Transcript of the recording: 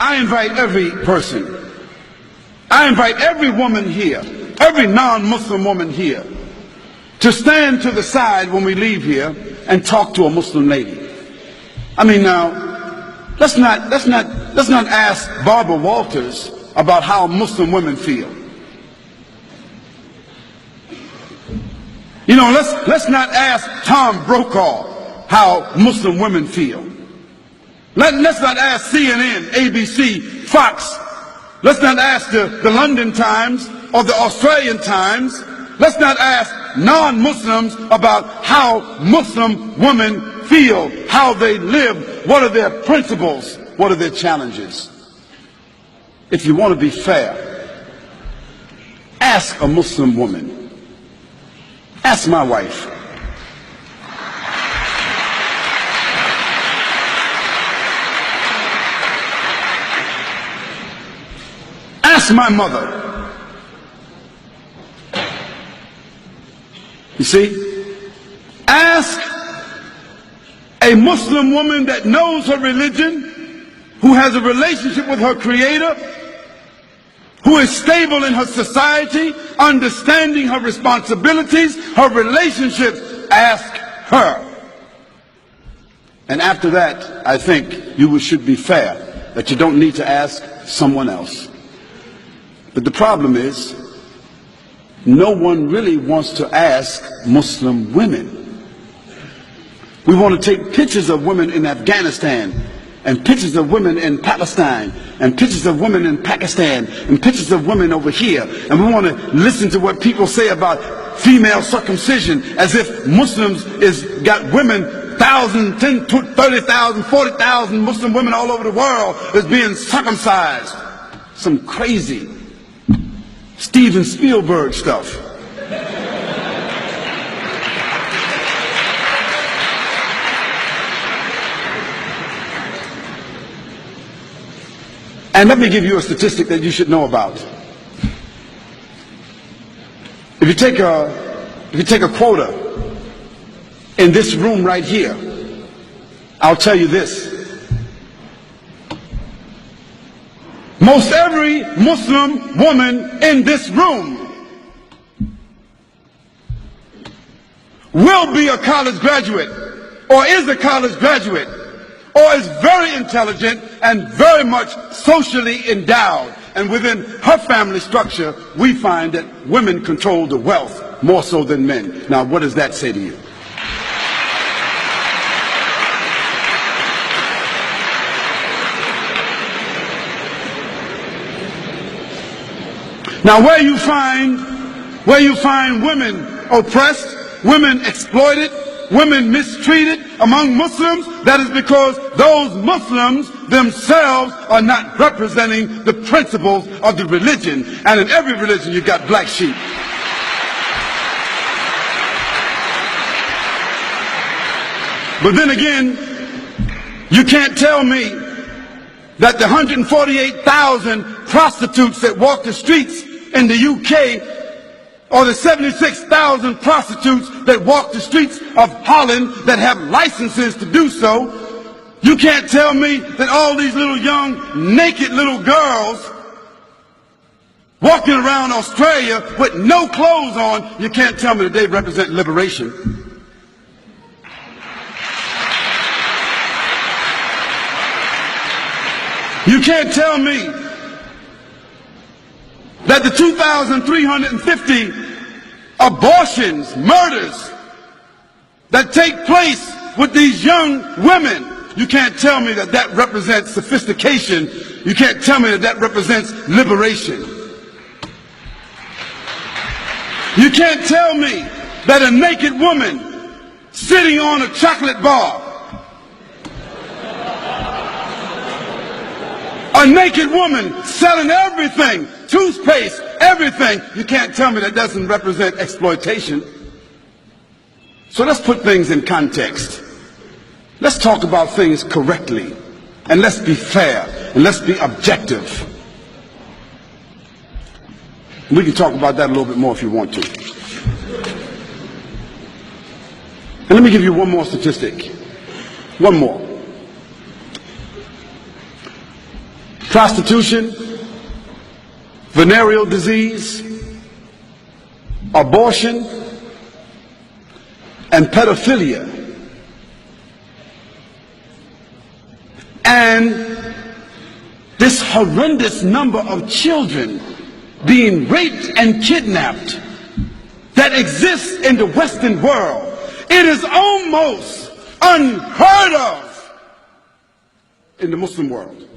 I invite every person, I invite every woman here, every non-Muslim woman here, to stand to the side when we leave here and talk to a Muslim lady. I mean, now, let's not ask Barbara Walters about how Muslim women feel. You know, let's not ask Tom Brokaw how Muslim women feel. Let's not ask CNN, ABC, Fox. Let's not ask the London Times or the Australian Times. Let's not ask non-Muslims about how Muslim women feel, how they live, what are their principles, what are their challenges. If you want to be fair, ask a Muslim woman. Ask my wife. Ask my mother. You see? Ask a Muslim woman that knows her religion, who has a relationship with her Creator, who is stable in her society, understanding her responsibilities, her relationships. Ask her. And after that, I think you should be fair, that you don't need to ask someone else. But the problem is, no one really wants to ask Muslim women. We want to take pictures of women in Afghanistan, and pictures of women in Palestine, and pictures of women in Pakistan, and pictures of women over here. And we want to listen to what people say about female circumcision, as if Muslims got women, 1,000, 10, 30,000, 40,000 Muslim women all over the world is being circumcised. Some crazy Steven Spielberg stuff. And let me give you a statistic that you should know about. If you take a quota in this room right here, I'll tell you this. Most every Muslim woman in this room will be a college graduate, or is a college graduate, or is very intelligent and very much socially endowed. And within her family structure, we find that women control the wealth more so than men. Now, what does that say to you? Now, where you find women oppressed, women exploited, women mistreated among Muslims, that is because those Muslims themselves are not representing the principles of the religion. And in every religion you've got black sheep. But then again, you can't tell me that the 148,000 prostitutes that walk the streets in the UK, or the 76,000 prostitutes that walk the streets of Holland that have licenses to do so, you can't tell me that all these little young naked little girls walking around Australia with no clothes on, you can't tell me that they represent liberation. You can't tell me that the 2,350 abortions, murders that take place with these young women, you can't tell me that that represents sophistication. You can't tell me that that represents liberation. You can't tell me that a naked woman sitting on a chocolate bar, a naked woman selling everything, toothpaste, everything, you can't tell me that doesn't represent exploitation. So let's put things in context. Let's talk about things correctly, and let's be fair, and let's be objective. We can talk about that a little bit more if you want to. And let me give you one more statistic. One more. prostitution, venereal disease, abortion, and pedophilia. And this horrendous number of children being raped and kidnapped that exists in the Western world, it is almost unheard of in the Muslim world.